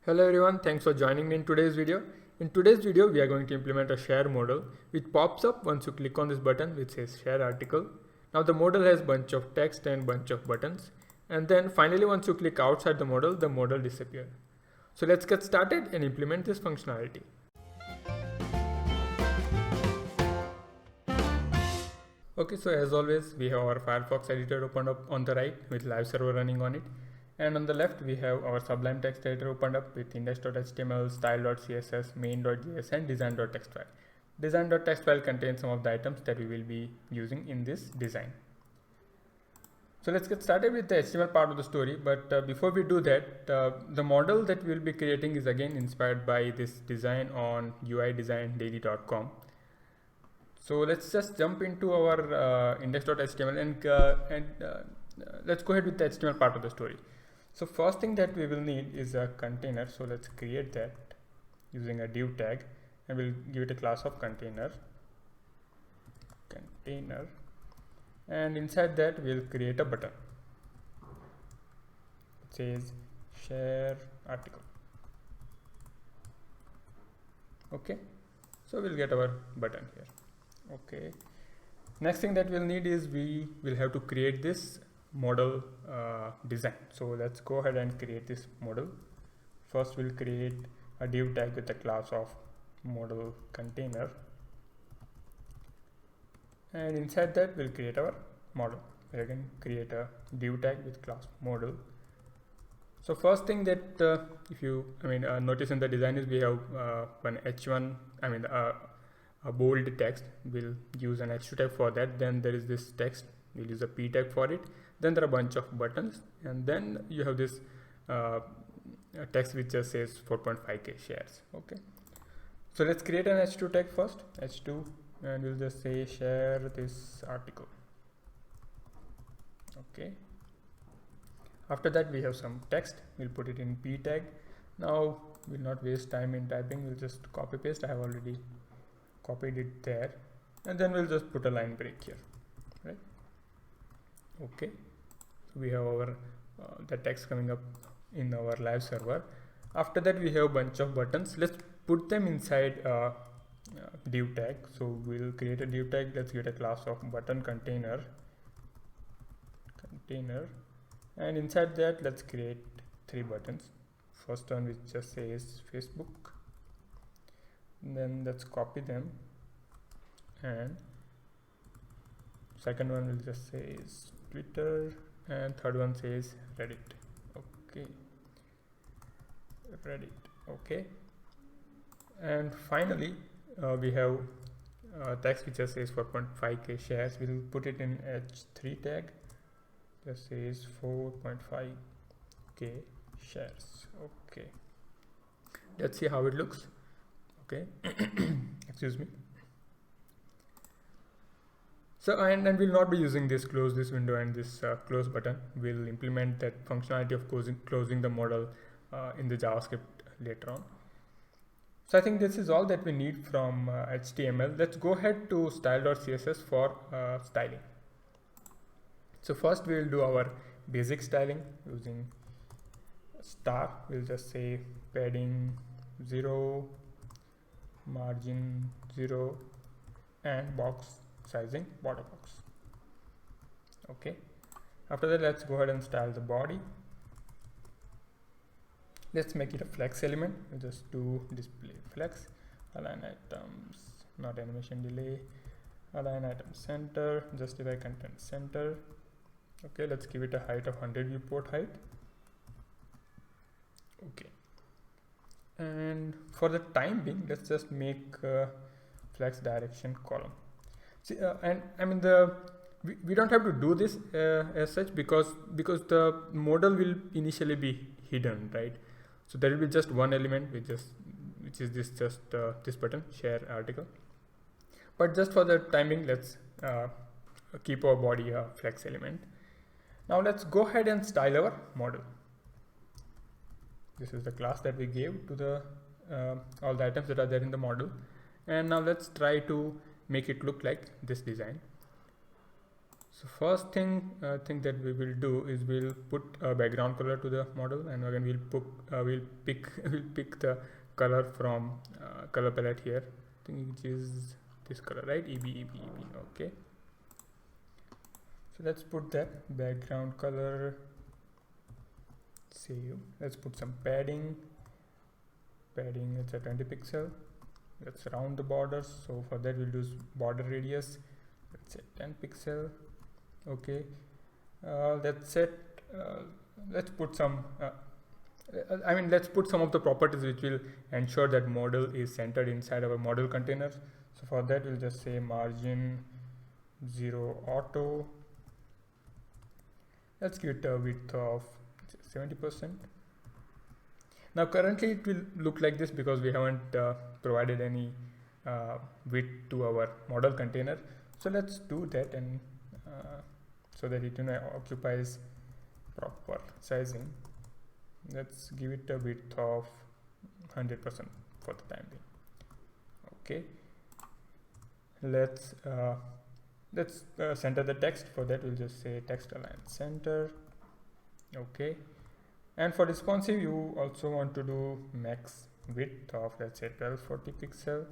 Hello everyone, thanks for joining me in today's video. In today's video, we are going to implement a share modal which pops up once you click on this button which says share article. Now the modal has bunch of text and bunch of buttons, and then finally once you click outside the modal disappears. So let's get started and implement this functionality. Okay, so as always, we have our Firefox editor opened up on the right with live server running on it. And on the left, we have our Sublime text editor opened up with index.html, style.css, main.js, and design.txt file. Design.txt file contains some of the items that we will be using in this design. So let's get started with the HTML part of the story. But before we do that, the model that we will be creating is again inspired by this design on uidesigndaily.com. So let's just jump into our index.html and let's go ahead with the HTML part of the story. So first thing that we will need is a container. So let's create that using a div tag, and we'll give it a class of container, and inside that we'll create a button. It says share article. Okay, so we'll get our button here. Okay, next thing that we'll need is we will have to create this model design. So let's go ahead and create this model. First we'll create a div tag with the class of model container, and inside that we'll create our model. We again create a div tag with class model. So first thing that if you notice in the design is we have one h1 a bold text. We'll use an h2 tag for that. Then there is this text, we'll use a p tag for it. Then there are a bunch of buttons, and then you have this text which just says 4.5k shares. Okay, so let's create an h2 tag first, h2, and we'll just say share this article. Okay, after that we have some text, we'll put it in p tag. Now we'll not waste time in typing, we'll just copy paste. I have already copied it there, and then we'll just put a line break here, right? Okay, so we have our the text coming up in our live server. After that we have a bunch of buttons. Let's put them inside div tag. So we'll create a div tag. Let's get a class of button container, and inside that let's create 3 buttons. First one which just says Facebook, then let's copy them, and second one will just say Twitter, and third one says Reddit. Okay, Reddit. Okay, and finally we have text which just says 4.5k shares. We'll put it in h3 tag, just says 4.5k shares. Okay, let's see how it looks. Okay, excuse me. So and we'll not be using this close this window and this close button. We'll implement that functionality of closing the model in the JavaScript later on. So I think this is all that we need from HTML. Let's go ahead to style.css for styling. So first we will do our basic styling using star. We'll just say padding 0, margin 0, and box sizing border box. Okay, after that let's go ahead and style the body. Let's make it a flex element. We'll just do display flex, align items, not animation delay, align item center, justify content center. Okay, let's give it a height of 100 viewport height. Okay, and for the time being let's just make flex direction column. See, and I mean we don't have to do this as such because the model will initially be hidden, right? So there will be just one element which is this button, share article. But just for the timing, let's keep our body a flex element. Now let's go ahead and style our model. This is the class that we gave to the all the items that are there in the model, and now let's try to make it look like this design. So first thing that we will do is we'll put a background color to the model, and again we'll pick the color from color palette here. I think which is this color, right? EB. Okay. So let's put that background color. Save. Let's put some padding. It's a 20 pixel. Let's round the borders. So for that we'll use border radius. Let's say 10 pixel. Okay. Let's put some. Let's put some of the properties which will ensure that model is centered inside our model container. So for that we'll just say margin 0 auto. Let's give it a width of 70%. Now currently it will look like this because we haven't provided any width to our model container. So let's do that, and so that it occupies proper sizing. Let's give it a width of 100% for the time being. Okay. Let's center the text. For that we'll just say text align center. Okay. And for responsive you also want to do max width of, let's say, 1240 pixel.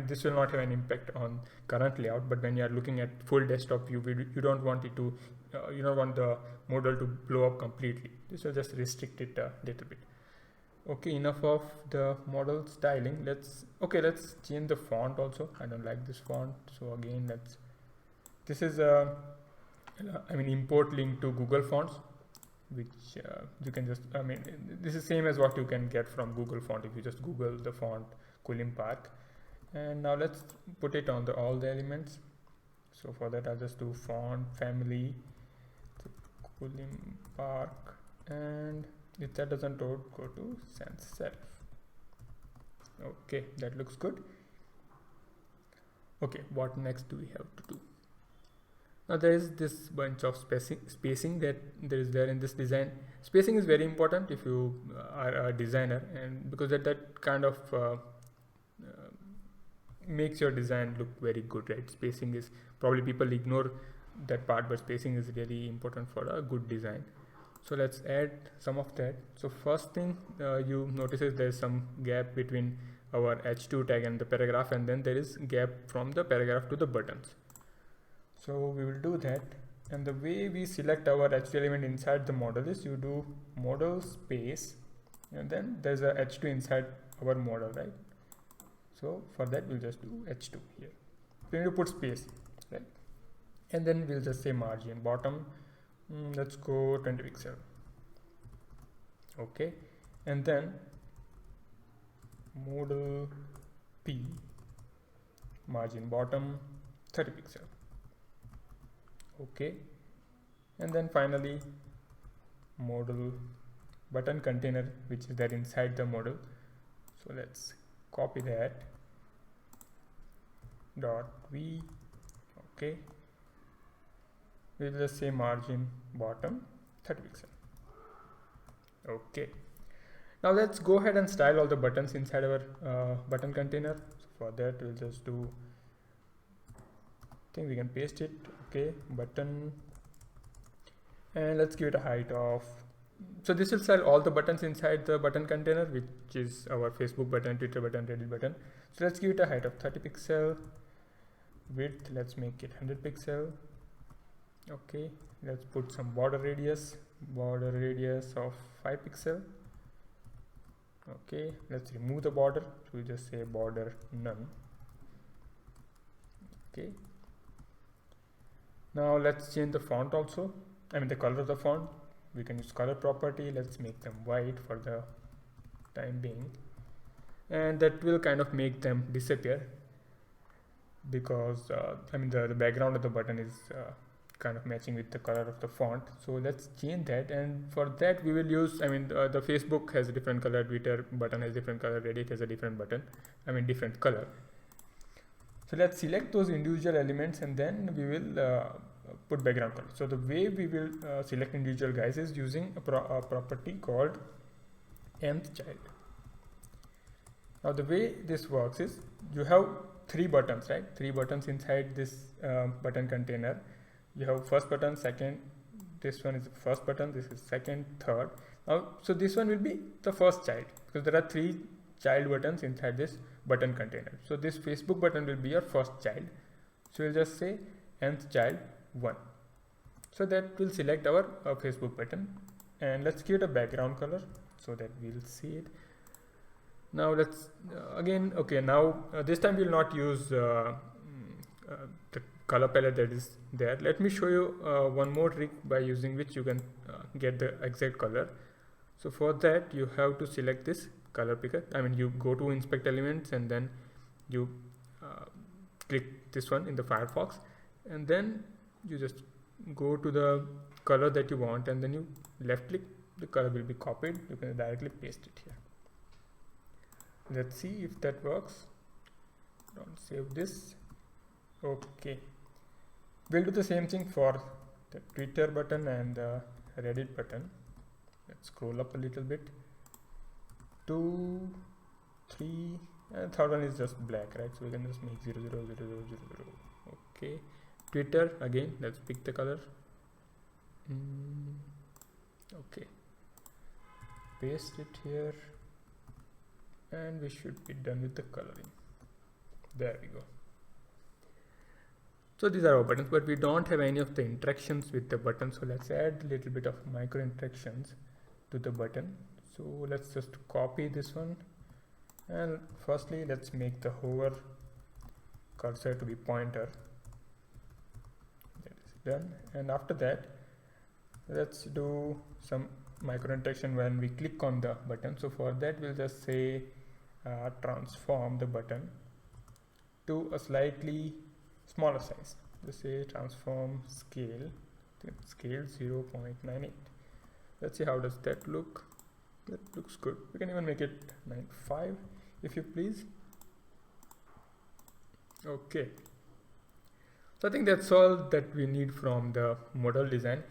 This will not have an impact on current layout, but when you are looking at full desktop view, you don't want it to you don't want the model to blow up completely. This will just restrict it a little bit. Okay, enough of the model styling. Let's change the font also. I don't like this font, so again this is import link to Google Fonts, which you can just this is same as what you can get from Google Font if you just Google the font Kulim Park. And now let's put it on all the elements. So for that I'll just do font family Kulim Park, and if that doesn't work, go to sans serif. Okay, that looks good. Okay, what next do we have to do? Now there is this bunch of spacing that there is there in this design. Spacing is very important if you are a designer, and because that kind of makes your design look very good, right? Spacing is probably people ignore that part, but spacing is really important for a good design. So let's add some of that. So first thing you notice is there's some gap between our H2 tag and the paragraph, and then there is gap from the paragraph to the buttons. So we will do that, and the way we select our H2 element inside the model is you do model space, and then there's a H2 inside our model, right? So for that we'll just do H2 here. We need to put space, right? And then we'll just say margin bottom, let's go 20 pixel. Okay, and then model P margin bottom 30 pixel. Okay, and then finally model button container, which is there inside the model. So let's copy that .v. Okay, we'll just say margin bottom 30 pixel. Okay, now let's go ahead and style all the buttons inside our button container. So for that we'll just do, I think we can paste it. Okay, button, and let's give it a height of, so this will style all the buttons inside the button container, which is our Facebook button, Twitter button, Reddit button. So let's give it a height of 30 pixel. Width, let's make it 100 pixel. Okay, let's put some border radius of 5 pixel. Okay, let's remove the border, so we just say border none. Okay, now let's change the font also, the color of the font. We can use color property. Let's make them white for the time being, and that will kind of make them disappear because the background of the button is kind of matching with the color of the font. So let's change that, and for that we will use, the Facebook has a different color, Twitter button has different color, Reddit has a different button, different color. So let's select those individual elements, and then we will put background color. So the way we will select individual guys is using a property called nth child. Now the way this works is you have three buttons, right? Three buttons inside this button container. You have first button, second, this one is the first button, this is second, third. Now, so this one will be the first child because there are three child buttons inside this button container. So this Facebook button will be your first child. So we'll just say nth child 1. So that will select our Facebook button, and let's give it a background color so that we'll see it. Now let's again, okay, now this time we'll not use the color palette that is there. Let me show you one more trick by using which you can get the exact color. So for that you have to select this color picker. I mean, you go to inspect elements and then you click this one in the Firefox, and then you just go to the color that you want and then you left click, the color will be copied. You can directly paste it here. Let's see if that works. Don't save this. Okay, we'll do the same thing for the Twitter button and the Reddit button. Let's scroll up a little bit. 2, 3, and third one is just black, right? So we can just make 0, 0, 0, 0, 0, 0. Okay, Twitter again, let's pick the color. Okay, paste it here, and we should be done with the coloring. There we go. So these are our buttons, but we don't have any of the interactions with the button. So let's add a little bit of micro interactions to the button. So let's just copy this one, and firstly let's make the hover cursor to be pointer. That is done, and after that let's do some micro interaction when we click on the button. So for that we'll just say transform the button to a slightly smaller size. Just say transform scale 0.98. Let's see how does that look. That looks good. We can even make it 95 if you please. Okay, so I think that's all that we need from the model design.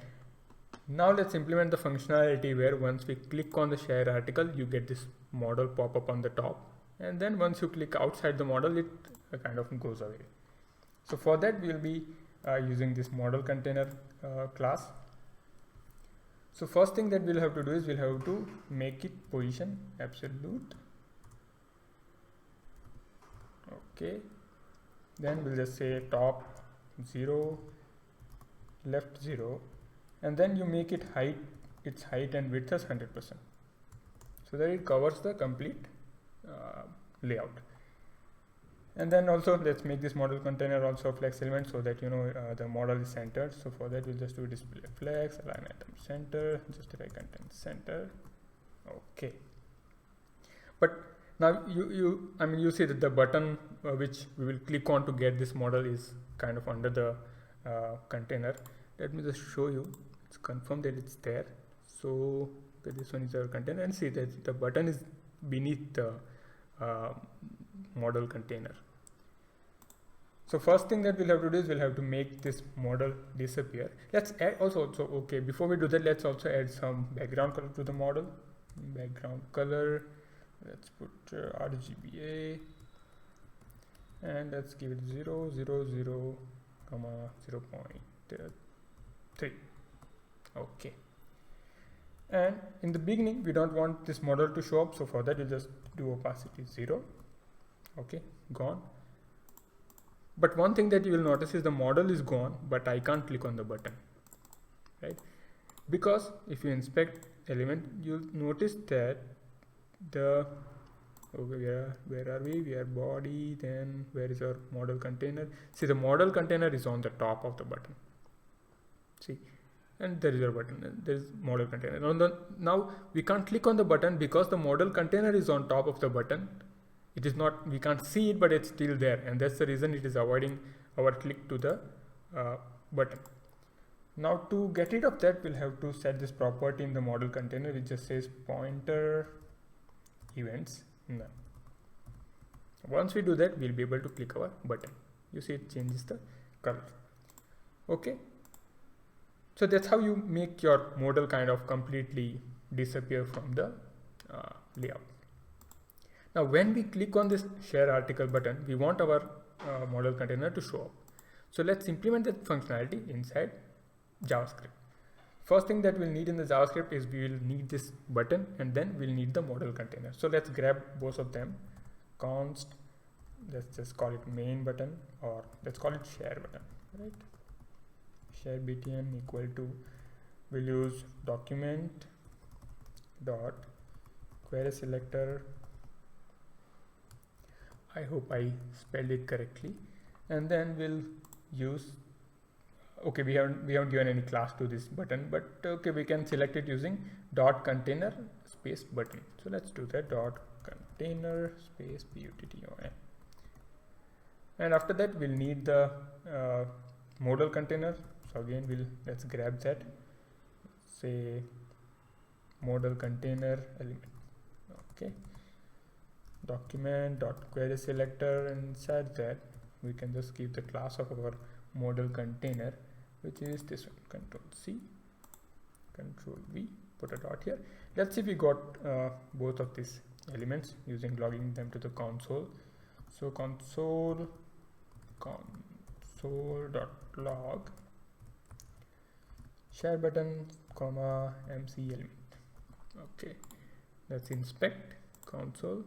Now let's implement the functionality where once we click on the share article, you get this model pop up on the top, and then once you click outside the model, it kind of goes away. So for that we'll be using this model container class. So first thing that we'll have to do is we'll have to make it position absolute. Okay, then we'll just say top 0, left 0, and then you make it height, its height and width as 100%, so that it covers the complete layout. And then also let's make this model container also flex element so that you know the model is centered. So for that we'll just do display flex, align item center, justify content center. Okay, but now you see that the button which we will click on to get this model is kind of under the container. Let me just show you. It's confirmed that it's there. So okay, this one is our container, and see that the button is beneath the model container. So first thing that we'll have to do is we'll have to make this model disappear. Let's add also okay, before we do that, let's also add some background color to the model. Background color, let's put RGBA, and let's give it 0, 0, 0, 0.3. Okay, and in the beginning we don't want this model to show up, so for that we'll just do opacity 0. Okay, gone. But one thing that you will notice is the model is gone, but I can't click on the button, right? Because if you inspect element, you'll notice that the where are we? We are body, then where is our model container? See, the model container is on the top of the button. See, and there is your button, there is model container. Now we can't click on the button because the model container is on top of the button. It is not, we can't see it, but it's still there, and that's the reason it is avoiding our click to the button. Now to get rid of that, we'll have to set this property in the model container. It just says pointer events none. Once we do that, we'll be able to click our button. You see, it changes the color. Okay, so that's how you make your model kind of completely disappear from the layout. Now when we click on this share article button, we want our model container to show up. So let's implement that functionality inside JavaScript. First thing that we'll need in the JavaScript is we will need this button, and then we'll need the model container. So let's grab both of them. Const, let's just call it main button, or let's call it share button, right? Share btn equal to, we'll use document dot query selector. I hope I spelled it correctly. And then we'll use, okay, we haven't given any class to this button, but okay, we can select it using dot container space button. So let's do that, dot container space button. And after that we'll need the model container. So again, let's grab that, say model container element. Okay, document dot query selector, and inside that we can just keep the class of our model container, which is this one. Control C, Control V, put a dot here. Let's see if we got both of these elements using logging them to the console. So console dot log share button comma MC element. Okay, let's inspect console.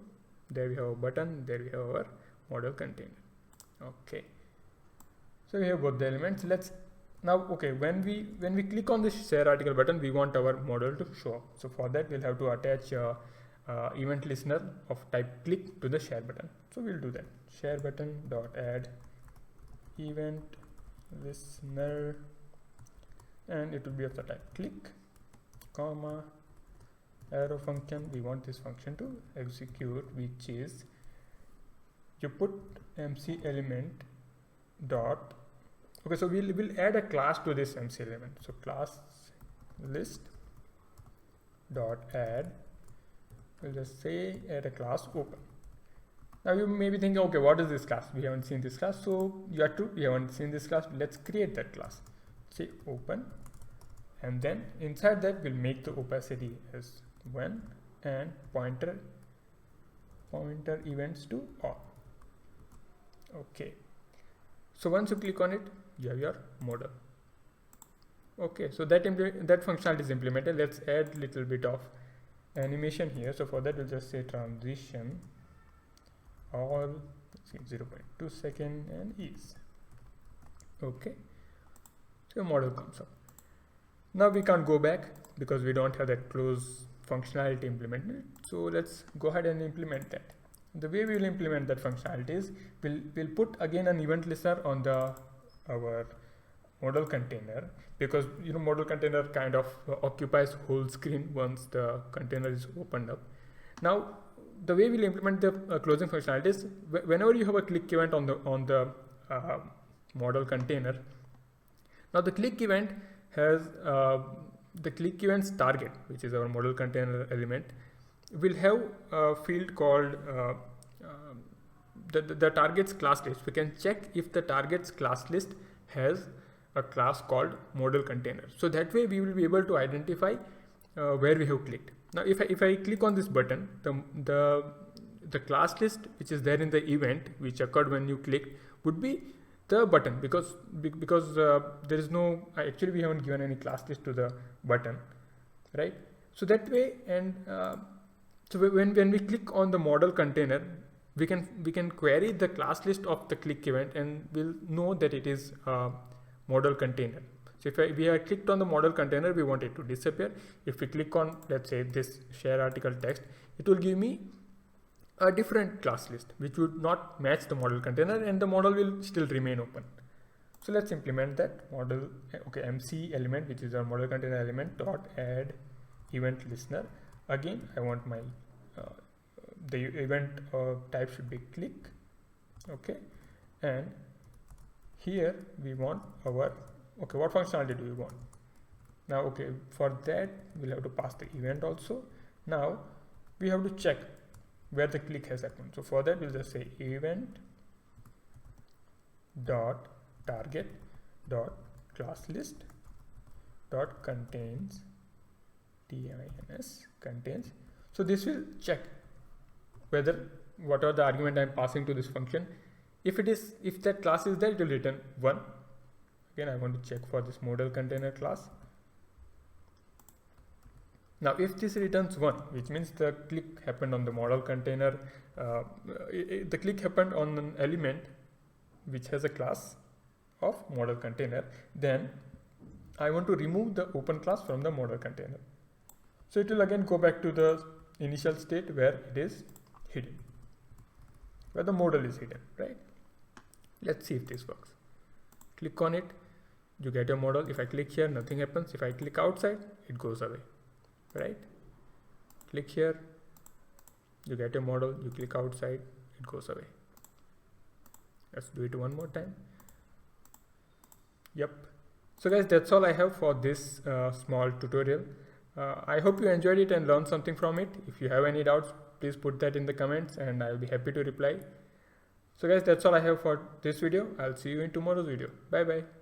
There we have a button, there we have our model container. Okay, so we have both the elements. Let's now, okay, when we click on this share article button, we want our model to show up. So for that we'll have to attach event listener of type click to the share button. So we'll do that. Share button dot add event listener, and it will be of the type click, comma arrow function. We want this function to execute, which is you put MC element dot, okay, so we'll add a class to this MC element. So class list dot add, we'll just say add a class open. Now you may be thinking, okay, what is this class? We haven't seen this class. So you are true, we haven't seen this class. Let's create that class. Say open, and then inside that we'll make the opacity as 1 and pointer events to all. Okay, so once you click on it, you have your model. Okay, so that functionality is implemented. Let's add little bit of animation here. So for that we'll just say transition all 0.2 second and ease. Okay, so your model comes up. Now we can't go back because we don't have that close functionality implemented. So let's go ahead and implement that. The way we will implement that functionality is we'll put again an event listener on our model container, because you know model container kind of occupies whole screen once the container is opened up. Now the way we'll implement the closing functionality is whenever you have a click event on the model container. Now the click event has the click event's target, which is our model container element, will have a field called the target's class list. We can check if the target's class list has a class called model container. So that way we will be able to identify where we have clicked. Now if I click on this button, the class list which is there in the event which occurred when you clicked would be the button, because there is no, actually we haven't given any class list to the button, right? So that way, and so when we click on the model container, we can query the class list of the click event, and we'll know that it is a model container. So if we have clicked on the model container, we want it to disappear. If we click on, let's say, this share article text, it will give me a different class list which would not match the model container, and the model will still remain open. So let's implement that model. Okay, MC element, which is our model container element, dot add event listener. Again, I want my the event type should be click. Okay, and here we want our, okay, what functionality do we want? Now, okay, for that we'll have to pass the event also. Now we have to check where the click has happened. So for that we'll just say event dot target dot class list dot contains contains. So this will check whether whatever the argument I'm passing to this function. If that class is there, it will return 1. Again, I want to check for this model container class. Now, if this returns 1, which means the click happened on the model container, the click happened on an element which has a class of model container, then I want to remove the open class from the model container. So it will again go back to the initial state where it is hidden, where the model is hidden, right? Let's see if this works. Click on it, you get a model. If I click here, nothing happens. If I click outside, it goes away, right? Click here, you get a model. You click outside, it goes away. Let's do it one more time. Yep. So guys, that's all I have for this small tutorial. I hope you enjoyed it and learned something from it. If you have any doubts, please put that in the comments and I'll be happy to reply. So guys, that's all I have for this video. I'll see you in tomorrow's video. Bye bye.